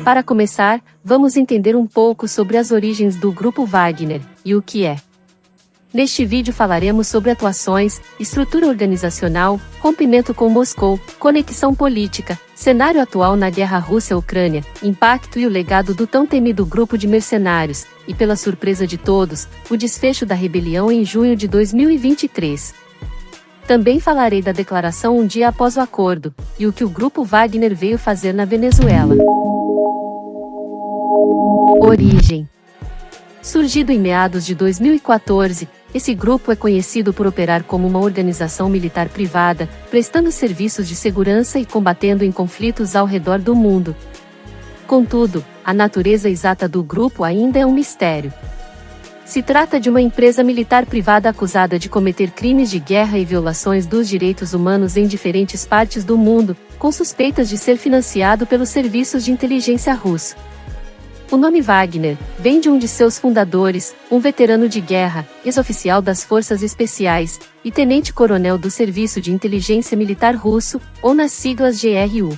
Para começar, vamos entender um pouco sobre as origens do Grupo Wagner, e o que é. Neste vídeo falaremos sobre atuações, estrutura organizacional, rompimento com Moscou, conexão política, cenário atual na guerra Rússia-Ucrânia, impacto e o legado do tão temido grupo de mercenários, e pela surpresa de todos, o desfecho da rebelião em junho de 2023. Também falarei da declaração um dia após o acordo, e o que o Grupo Wagner veio fazer na Venezuela. Origem. Surgido em meados de 2014, esse grupo é conhecido por operar como uma organização militar privada, prestando serviços de segurança e combatendo em conflitos ao redor do mundo. Contudo, a natureza exata do grupo ainda é um mistério. Se trata de uma empresa militar privada acusada de cometer crimes de guerra e violações dos direitos humanos em diferentes partes do mundo, com suspeitas de ser financiado pelos serviços de inteligência russos. O nome Wagner vem de um de seus fundadores, um veterano de guerra, ex-oficial das Forças Especiais, e tenente-coronel do Serviço de Inteligência Militar Russo, ou nas siglas GRU.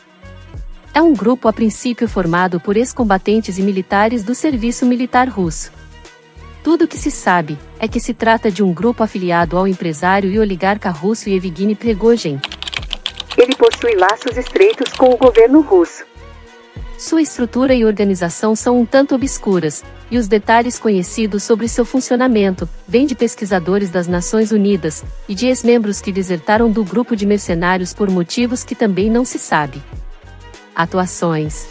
É um grupo a princípio formado por ex-combatentes e militares do Serviço Militar Russo. Tudo o que se sabe é que se trata de um grupo afiliado ao empresário e oligarca russo Yevgeny Prigozhin. Ele possui laços estreitos com o governo russo. Sua estrutura e organização são um tanto obscuras, e os detalhes conhecidos sobre seu funcionamento vêm de pesquisadores das Nações Unidas e de ex-membros que desertaram do grupo de mercenários por motivos que também não se sabe. Atuações.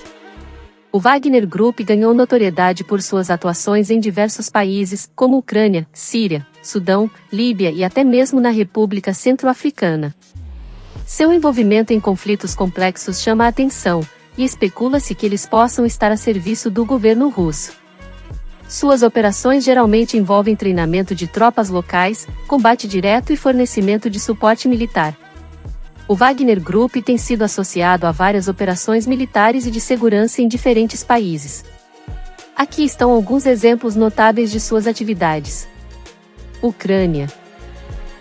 O Wagner Group ganhou notoriedade por suas atuações em diversos países, como Ucrânia, Síria, Sudão, Líbia e até mesmo na República Centro-Africana. Seu envolvimento em conflitos complexos chama a atenção, e especula-se que eles possam estar a serviço do governo russo. Suas operações geralmente envolvem treinamento de tropas locais, combate direto e fornecimento de suporte militar. O Wagner Group tem sido associado a várias operações militares e de segurança em diferentes países. Aqui estão alguns exemplos notáveis de suas atividades. Ucrânia.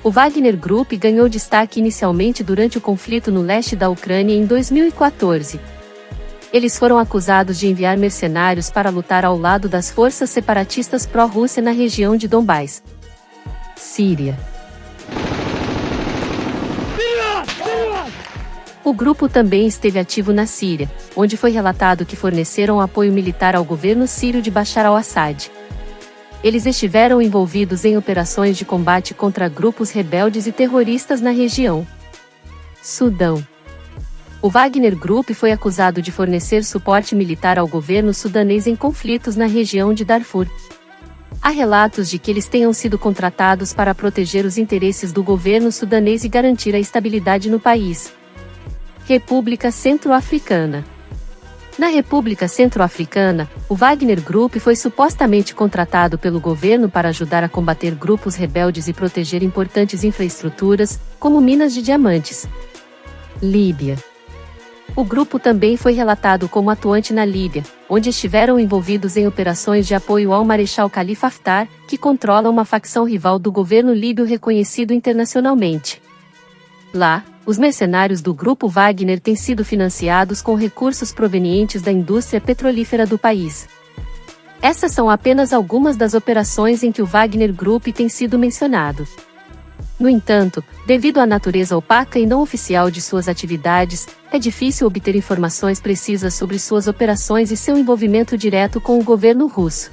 O Wagner Group ganhou destaque inicialmente durante o conflito no leste da Ucrânia em 2014. Eles foram acusados de enviar mercenários para lutar ao lado das forças separatistas pró-Rússia na região de Donbás. Síria. O grupo também esteve ativo na Síria, onde foi relatado que forneceram apoio militar ao governo sírio de Bashar al-Assad. Eles estiveram envolvidos em operações de combate contra grupos rebeldes e terroristas na região. Sudão. O Wagner Group foi acusado de fornecer suporte militar ao governo sudanês em conflitos na região de Darfur. Há relatos de que eles tenham sido contratados para proteger os interesses do governo sudanês e garantir a estabilidade no país. República Centro-Africana. Na República Centro-Africana, o Wagner Group foi supostamente contratado pelo governo para ajudar a combater grupos rebeldes e proteger importantes infraestruturas, como minas de diamantes. Líbia. O grupo também foi relatado como atuante na Líbia, onde estiveram envolvidos em operações de apoio ao Marechal Khalifa Haftar, que controla uma facção rival do governo líbio reconhecido internacionalmente. Lá, os mercenários do Grupo Wagner têm sido financiados com recursos provenientes da indústria petrolífera do país. Essas são apenas algumas das operações em que o Wagner Group tem sido mencionado. No entanto, devido à natureza opaca e não oficial de suas atividades, é difícil obter informações precisas sobre suas operações e seu envolvimento direto com o governo russo.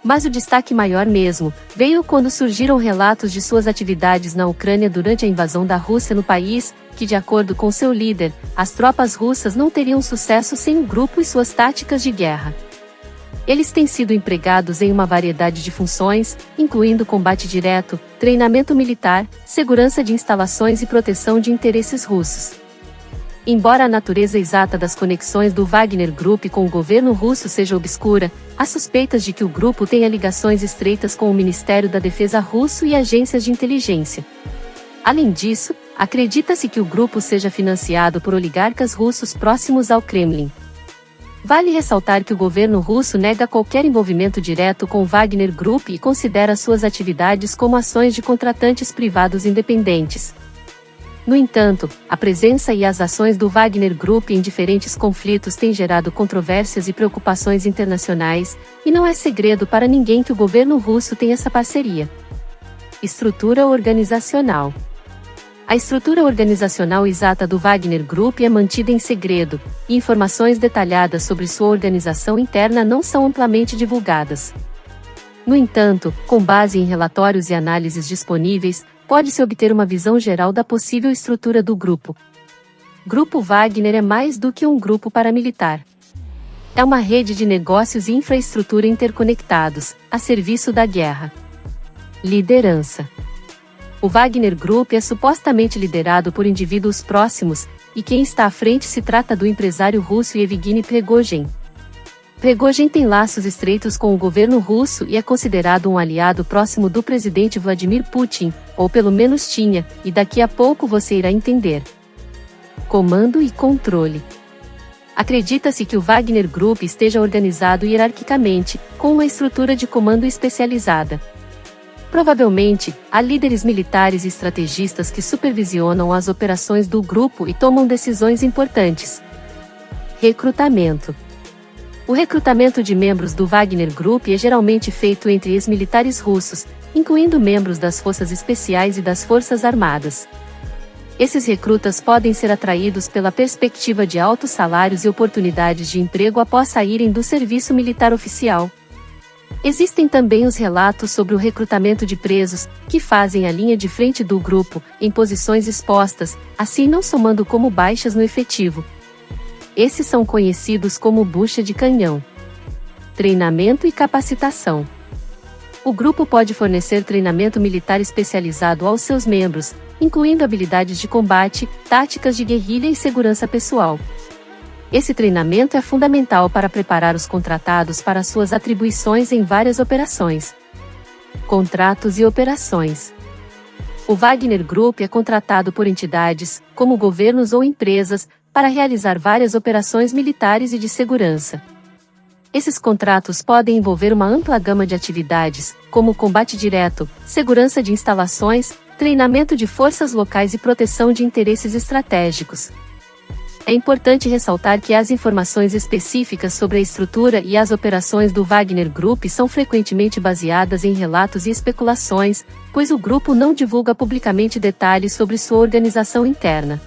Mas o destaque maior mesmo veio quando surgiram relatos de suas atividades na Ucrânia durante a invasão da Rússia no país, que de acordo com seu líder, as tropas russas não teriam sucesso sem o grupo e suas táticas de guerra. Eles têm sido empregados em uma variedade de funções, incluindo combate direto, treinamento militar, segurança de instalações e proteção de interesses russos. Embora a natureza exata das conexões do Wagner Group com o governo russo seja obscura, há suspeitas de que o grupo tenha ligações estreitas com o Ministério da Defesa russo e agências de inteligência. Além disso, acredita-se que o grupo seja financiado por oligarcas russos próximos ao Kremlin. Vale ressaltar que o governo russo nega qualquer envolvimento direto com o Wagner Group e considera suas atividades como ações de contratantes privados independentes. No entanto, a presença e as ações do Wagner Group em diferentes conflitos têm gerado controvérsias e preocupações internacionais, e não é segredo para ninguém que o governo russo tem essa parceria. Estrutura organizacional. A estrutura organizacional exata do Wagner Group é mantida em segredo, e informações detalhadas sobre sua organização interna não são amplamente divulgadas. No entanto, com base em relatórios e análises disponíveis, pode-se obter uma visão geral da possível estrutura do grupo. Grupo Wagner é mais do que um grupo paramilitar. É uma rede de negócios e infraestrutura interconectados, a serviço da guerra. Liderança. O Wagner Group é supostamente liderado por indivíduos próximos, e quem está à frente se trata do empresário russo Yevgeny Prigozhin. Prigozhin tem laços estreitos com o governo russo e é considerado um aliado próximo do presidente Vladimir Putin, ou pelo menos tinha, e daqui a pouco você irá entender. Comando e controle. Acredita-se que o Wagner Group esteja organizado hierarquicamente, com uma estrutura de comando especializada. Provavelmente, há líderes militares e estrategistas que supervisionam as operações do grupo e tomam decisões importantes. Recrutamento. O recrutamento de membros do Wagner Group é geralmente feito entre ex-militares russos, incluindo membros das forças especiais e das forças armadas. Esses recrutas podem ser atraídos pela perspectiva de altos salários e oportunidades de emprego após saírem do serviço militar oficial. Existem também os relatos sobre o recrutamento de presos, que fazem a linha de frente do grupo, em posições expostas, assim não somando como baixas no efetivo. Esses são conhecidos como bucha de canhão. Treinamento e capacitação. O grupo pode fornecer treinamento militar especializado aos seus membros, incluindo habilidades de combate, táticas de guerrilha e segurança pessoal. Esse treinamento é fundamental para preparar os contratados para suas atribuições em várias operações. Contratos e operações. O Wagner Group é contratado por entidades, como governos ou empresas, para realizar várias operações militares e de segurança. Esses contratos podem envolver uma ampla gama de atividades, como combate direto, segurança de instalações, treinamento de forças locais e proteção de interesses estratégicos. É importante ressaltar que as informações específicas sobre a estrutura e as operações do Wagner Group são frequentemente baseadas em relatos e especulações, pois o grupo não divulga publicamente detalhes sobre sua organização interna.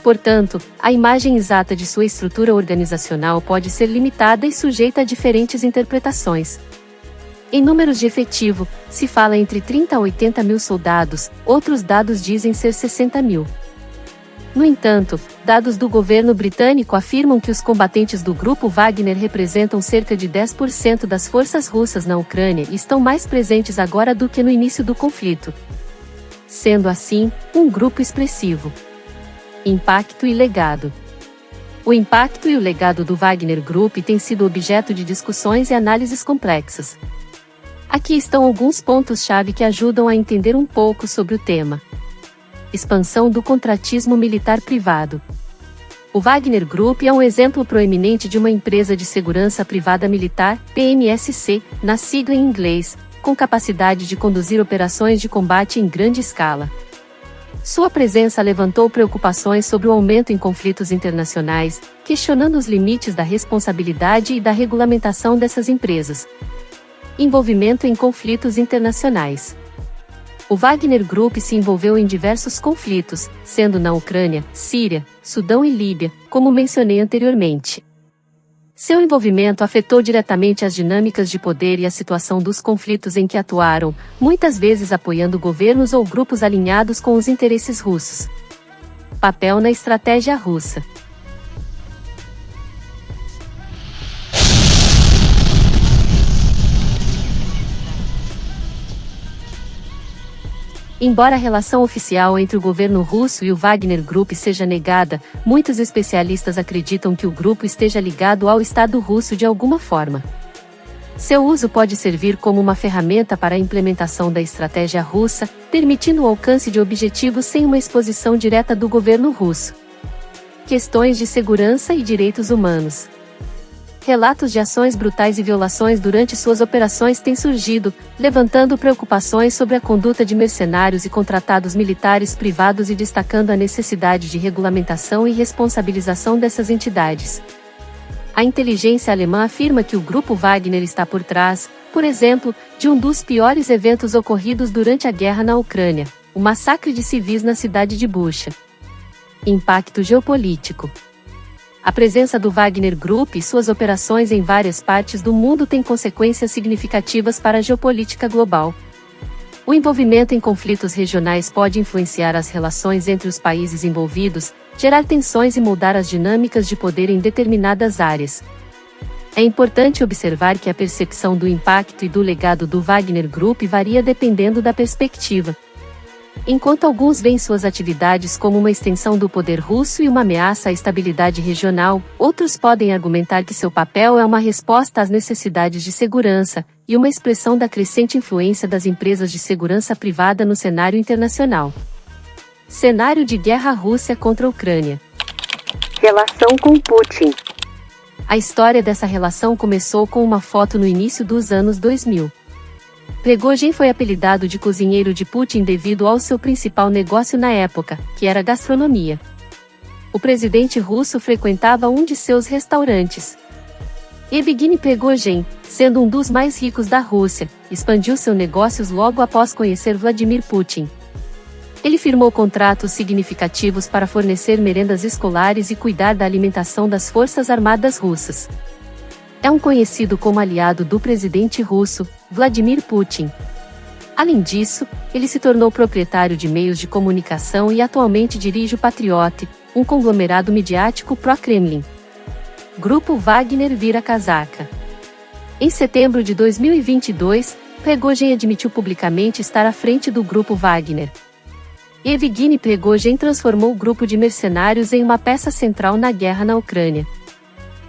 Portanto, a imagem exata de sua estrutura organizacional pode ser limitada e sujeita a diferentes interpretações. Em números de efetivo, se fala entre 30 a 80 mil soldados, outros dados dizem ser 60 mil. No entanto, dados do governo britânico afirmam que os combatentes do grupo Wagner representam cerca de 10% das forças russas na Ucrânia e estão mais presentes agora do que no início do conflito. Sendo assim, um grupo expressivo. Impacto e legado. O impacto e o legado do Wagner Group têm sido objeto de discussões e análises complexas. Aqui estão alguns pontos-chave que ajudam a entender um pouco sobre o tema. Expansão do contratismo militar privado. O Wagner Group é um exemplo proeminente de uma empresa de segurança privada militar, PMSC, na sigla em inglês, com capacidade de conduzir operações de combate em grande escala. Sua presença levantou preocupações sobre o aumento em conflitos internacionais, questionando os limites da responsabilidade e da regulamentação dessas empresas. Envolvimento em conflitos internacionais. O Wagner Group se envolveu em diversos conflitos, sendo na Ucrânia, Síria, Sudão e Líbia, como mencionei anteriormente. Seu envolvimento afetou diretamente as dinâmicas de poder e a situação dos conflitos em que atuaram, muitas vezes apoiando governos ou grupos alinhados com os interesses russos. Papel na estratégia russa. Embora a relação oficial entre o governo russo e o Wagner Group seja negada, muitos especialistas acreditam que o grupo esteja ligado ao Estado russo de alguma forma. Seu uso pode servir como uma ferramenta para a implementação da estratégia russa, permitindo o alcance de objetivos sem uma exposição direta do governo russo. Questões de segurança e direitos humanos. relatos de ações brutais e violações durante suas operações têm surgido, levantando preocupações sobre a conduta de mercenários e contratados militares privados e destacando a necessidade de regulamentação e responsabilização dessas entidades. A inteligência alemã afirma que o Grupo Wagner está por trás, por exemplo, de um dos piores eventos ocorridos durante a guerra na Ucrânia, o massacre de civis na cidade de Bucha. Impacto geopolítico. A presença do Wagner Group e suas operações em várias partes do mundo tem consequências significativas para a geopolítica global. O envolvimento em conflitos regionais pode influenciar as relações entre os países envolvidos, gerar tensões e mudar as dinâmicas de poder em determinadas áreas. É importante observar que a percepção do impacto e do legado do Wagner Group varia dependendo da perspectiva. Enquanto alguns veem suas atividades como uma extensão do poder russo e uma ameaça à estabilidade regional, outros podem argumentar que seu papel é uma resposta às necessidades de segurança e uma expressão da crescente influência das empresas de segurança privada no cenário internacional. Cenário de guerra Rússia contra a Ucrânia. Relação com Putin. A história dessa relação começou com uma foto no início dos anos 2000. Prigozhin foi apelidado de cozinheiro de Putin devido ao seu principal negócio na época, que era a gastronomia. O presidente russo frequentava um de seus restaurantes. Evgeny Prigozhin, sendo um dos mais ricos da Rússia, expandiu seus negócios logo após conhecer Vladimir Putin. Ele firmou contratos significativos para fornecer merendas escolares e cuidar da alimentação das forças armadas russas. É um conhecido como aliado do presidente russo, Vladimir Putin. Além disso, ele se tornou proprietário de meios de comunicação e atualmente dirige o Patriot, um conglomerado midiático pró-Kremlin. Grupo Wagner vira casaca. Em setembro de 2022, Prigozhin admitiu publicamente estar à frente do Grupo Wagner. Evgeny Prigozhin transformou o grupo de mercenários em uma peça central na guerra na Ucrânia.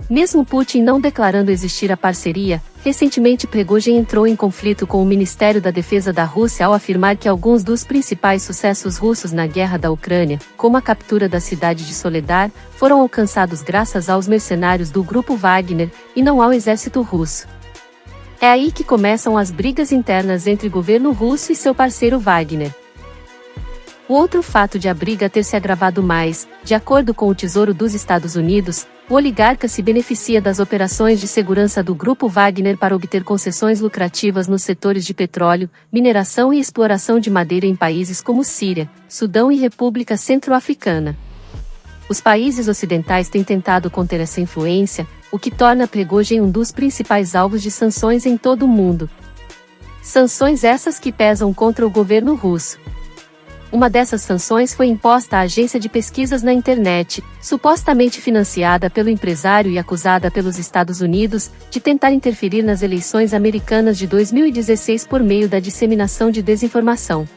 Mesmo Putin não declarando existir a parceria, recentemente Prigozhin entrou em conflito com o Ministério da Defesa da Rússia ao afirmar que alguns dos principais sucessos russos na guerra da Ucrânia, como a captura da cidade de Soledar, foram alcançados graças aos mercenários do Grupo Wagner, e não ao exército russo. É aí que começam as brigas internas entre o governo russo e seu parceiro Wagner. O outro fato de a briga ter se agravado mais, de acordo com o Tesouro dos Estados Unidos, o oligarca se beneficia das operações de segurança do Grupo Wagner para obter concessões lucrativas nos setores de petróleo, mineração e exploração de madeira em países como Síria, Sudão e República Centro-Africana. Os países ocidentais têm tentado conter essa influência, o que torna Prigozhin um dos principais alvos de sanções em todo o mundo. Sanções essas que pesam contra o governo russo. Uma dessas sanções foi imposta à agência de pesquisas na internet, supostamente financiada pelo empresário e acusada pelos Estados Unidos de tentar interferir nas eleições americanas de 2016 por meio da disseminação de desinformação.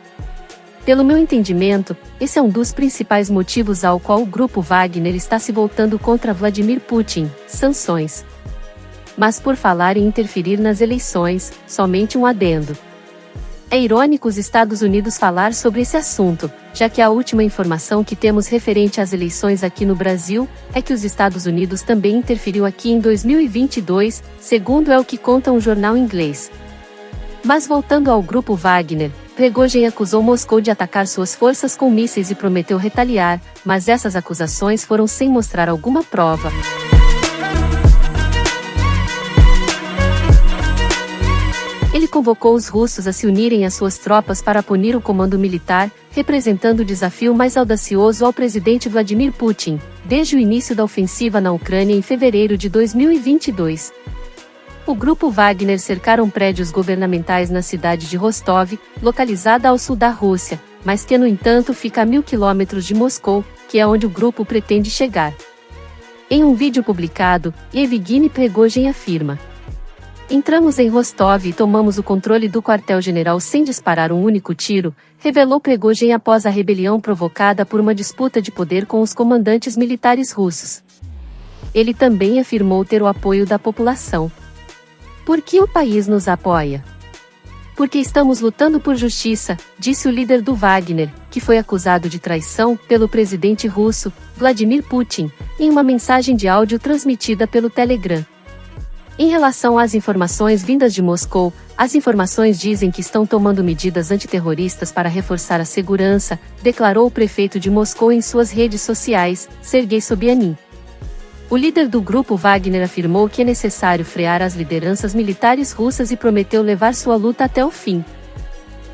Pelo meu entendimento, esse é um dos principais motivos ao qual o Grupo Wagner está se voltando contra Vladimir Putin, sanções. Mas por falar em interferir nas eleições, somente um adendo. É irônico os Estados Unidos falar sobre esse assunto, já que a última informação que temos referente às eleições aqui no Brasil é que os Estados Unidos também interferiu aqui em 2022, segundo é o que conta um jornal inglês. Mas voltando ao Grupo Wagner, Prigozhin acusou Moscou de atacar suas forças com mísseis e prometeu retaliar, mas essas acusações foram sem mostrar alguma prova. Ele convocou os russos a se unirem às suas tropas para punir o comando militar, representando o desafio mais audacioso ao presidente Vladimir Putin, desde o início da ofensiva na Ucrânia em fevereiro de 2022. O Grupo Wagner cercaram prédios governamentais na cidade de Rostov, localizada ao sul da Rússia, mas que no entanto fica a 1.000 quilômetros de Moscou, que é onde o grupo pretende chegar. Em um vídeo publicado, Evgeny Prigozhin afirma: "Entramos em Rostov e tomamos o controle do quartel-general sem disparar um único tiro", revelou Prigozhin após a rebelião provocada por uma disputa de poder com os comandantes militares russos. Ele também afirmou ter o apoio da população. "Por que o país nos apoia? Porque estamos lutando por justiça", disse o líder do Wagner, que foi acusado de traição pelo presidente russo, Vladimir Putin, em uma mensagem de áudio transmitida pelo Telegram. Em relação às informações vindas de Moscou, as informações dizem que estão tomando medidas antiterroristas para reforçar a segurança, declarou o prefeito de Moscou em suas redes sociais, Sergei Sobyanin. O líder do grupo Wagner afirmou que é necessário frear as lideranças militares russas e prometeu levar sua luta até o fim.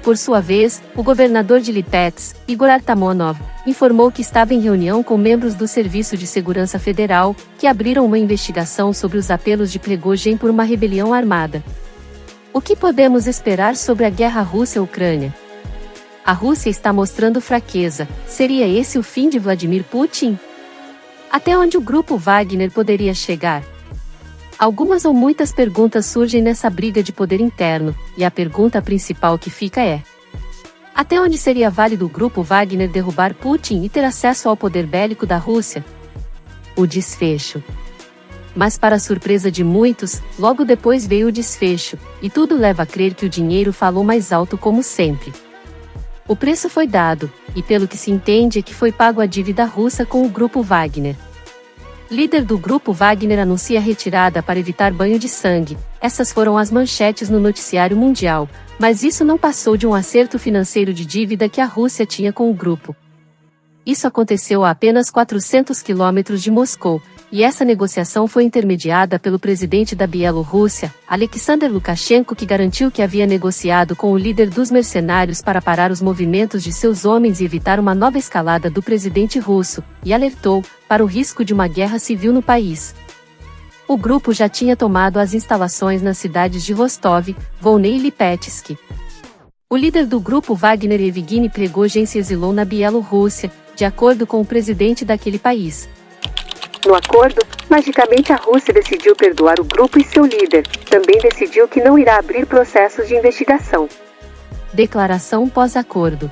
Por sua vez, o governador de Lipetsk, Igor Artamonov, informou que estava em reunião com membros do Serviço de Segurança Federal, que abriram uma investigação sobre os apelos de Prigozhin por uma rebelião armada. O que podemos esperar sobre a guerra Rússia-Ucrânia? A Rússia está mostrando fraqueza. Seria esse o fim de Vladimir Putin? Até onde o grupo Wagner poderia chegar? Algumas ou muitas perguntas surgem nessa briga de poder interno, e a pergunta principal que fica é: até onde seria válido o grupo Wagner derrubar Putin e ter acesso ao poder bélico da Rússia? O desfecho. Mas para surpresa de muitos, logo depois veio o desfecho, e tudo leva a crer que o dinheiro falou mais alto como sempre. O preço foi dado, e pelo que se entende é que foi pago a dívida russa com o grupo Wagner. Líder do grupo Wagner anuncia retirada para evitar banho de sangue. Essas foram as manchetes no noticiário mundial, mas isso não passou de um acerto financeiro de dívida que a Rússia tinha com o grupo. Isso aconteceu a apenas 400 quilômetros de Moscou, e essa negociação foi intermediada pelo presidente da Bielorrússia, Alexander Lukashenko, que garantiu que havia negociado com o líder dos mercenários para parar os movimentos de seus homens e evitar uma nova escalada do presidente russo, e alertou para o risco de uma guerra civil no país. O grupo já tinha tomado as instalações nas cidades de Rostov, Volney e Lipetsk. O líder do grupo Wagner, Evgeny Prigozhin, se exilou na Bielorrússia, de acordo com o presidente daquele país. No acordo, magicamente a Rússia decidiu perdoar o grupo e seu líder. Também decidiu que não irá abrir processos de investigação. Declaração pós-acordo.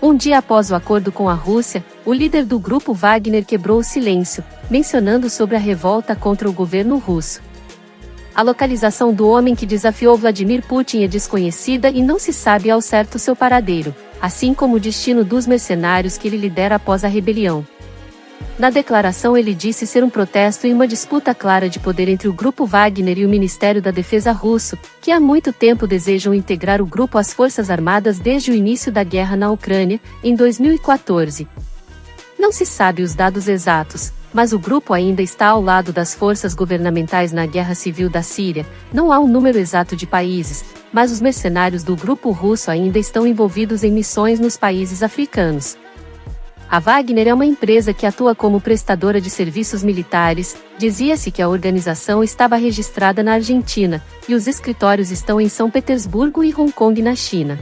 Um dia após o acordo com a Rússia, o líder do grupo Wagner quebrou o silêncio, mencionando sobre a revolta contra o governo russo. A localização do homem que desafiou Vladimir Putin é desconhecida e não se sabe ao certo seu paradeiro, assim como o destino dos mercenários que ele lidera após a rebelião. Na declaração ele disse ser um protesto e uma disputa clara de poder entre o grupo Wagner e o Ministério da Defesa russo, que há muito tempo desejam integrar o grupo às Forças Armadas desde o início da guerra na Ucrânia, em 2014. Não se sabe os dados exatos, mas o grupo ainda está ao lado das forças governamentais na guerra civil da Síria. Não há um número exato de países, mas os mercenários do grupo russo ainda estão envolvidos em missões nos países africanos. A Wagner é uma empresa que atua como prestadora de serviços militares. Dizia-se que a organização estava registrada na Argentina, e os escritórios estão em São Petersburgo e Hong Kong, na China.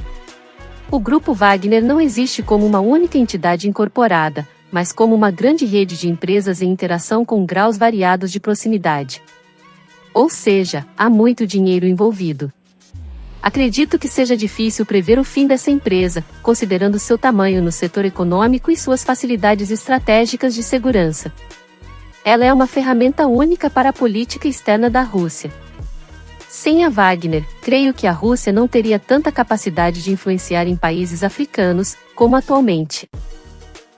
O grupo Wagner não existe como uma única entidade incorporada, mas como uma grande rede de empresas em interação com graus variados de proximidade. Ou seja, há muito dinheiro envolvido. Acredito que seja difícil prever o fim dessa empresa, considerando seu tamanho no setor econômico e suas facilidades estratégicas de segurança. Ela é uma ferramenta única para a política externa da Rússia. Sem a Wagner, creio que a Rússia não teria tanta capacidade de influenciar em países africanos, como atualmente.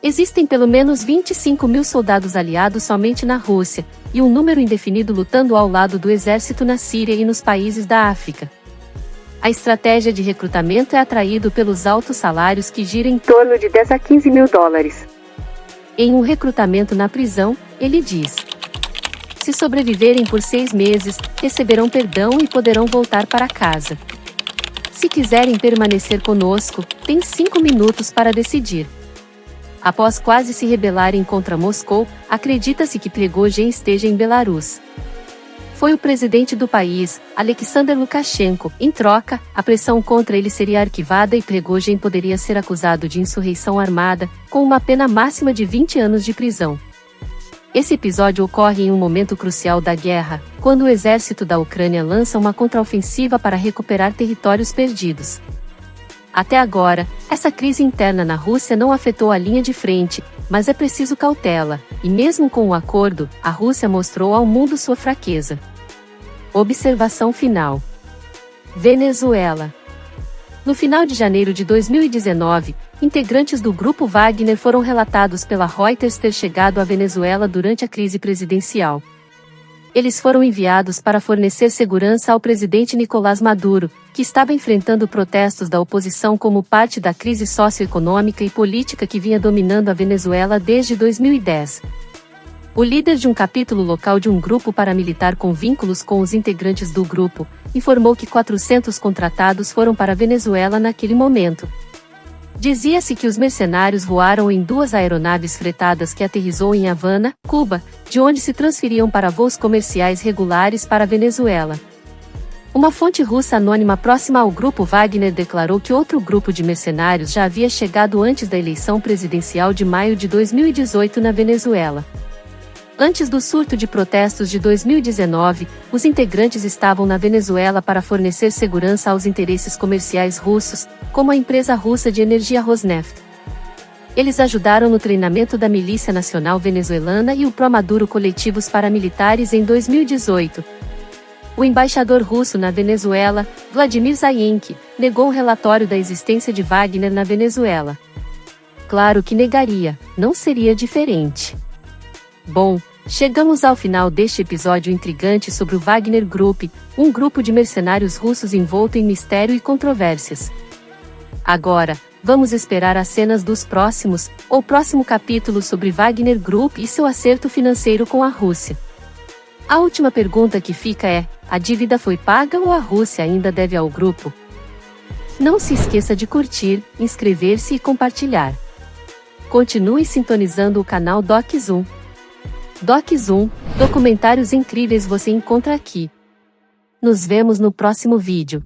Existem pelo menos 25 mil soldados aliados somente na Rússia, e um número indefinido lutando ao lado do exército na Síria e nos países da África. A estratégia de recrutamento é atraído pelos altos salários que giram em torno de 10 a 15 mil dólares. Em um recrutamento na prisão, ele diz: se sobreviverem por 6 meses, receberão perdão e poderão voltar para casa. Se quiserem permanecer conosco, tem 5 minutos para decidir. Após quase se rebelarem contra Moscou, acredita-se que Prigozhin esteja em Belarus. Foi o presidente do país, Alexander Lukashenko. Em troca, a pressão contra ele seria arquivada e Prigozhin poderia ser acusado de insurreição armada, com uma pena máxima de 20 anos de prisão. Esse episódio ocorre em um momento crucial da guerra, quando o exército da Ucrânia lança uma contraofensiva para recuperar territórios perdidos. Até agora, essa crise interna na Rússia não afetou a linha de frente, mas é preciso cautela, e mesmo com o acordo, a Rússia mostrou ao mundo sua fraqueza. Observação final. Venezuela. No final de janeiro de 2019, integrantes do grupo Wagner foram relatados pela Reuters ter chegado à Venezuela durante a crise presidencial. Eles foram enviados para fornecer segurança ao presidente Nicolás Maduro, que estava enfrentando protestos da oposição como parte da crise socioeconômica e política que vinha dominando a Venezuela desde 2010. O líder de um capítulo local de um grupo paramilitar com vínculos com os integrantes do grupo, informou que 400 contratados foram para a Venezuela naquele momento. Dizia-se que os mercenários voaram em 2 aeronaves fretadas que aterrissou em Havana, Cuba, de onde se transferiam para voos comerciais regulares para a Venezuela. Uma fonte russa anônima próxima ao grupo Wagner declarou que outro grupo de mercenários já havia chegado antes da eleição presidencial de maio de 2018 na Venezuela. Antes do surto de protestos de 2019, os integrantes estavam na Venezuela para fornecer segurança aos interesses comerciais russos, como a empresa russa de energia Rosneft. Eles ajudaram no treinamento da Milícia Nacional Venezuelana e o Pró-Maduro Coletivos Paramilitares em 2018. O embaixador russo na Venezuela, Vladimir Zayenki, negou o relatório da existência de Wagner na Venezuela. Claro que negaria, não seria diferente. Bom, chegamos ao final deste episódio intrigante sobre o Wagner Group, um grupo de mercenários russos envolto em mistério e controvérsias. Agora, vamos esperar as cenas dos próximo capítulo sobre Wagner Group e seu acerto financeiro com a Rússia. A última pergunta que fica é: a dívida foi paga ou a Rússia ainda deve ao grupo? Não se esqueça de curtir, inscrever-se e compartilhar. Continue sintonizando o canal DocZoom. DocZoom, documentários incríveis você encontra aqui. Nos vemos no próximo vídeo.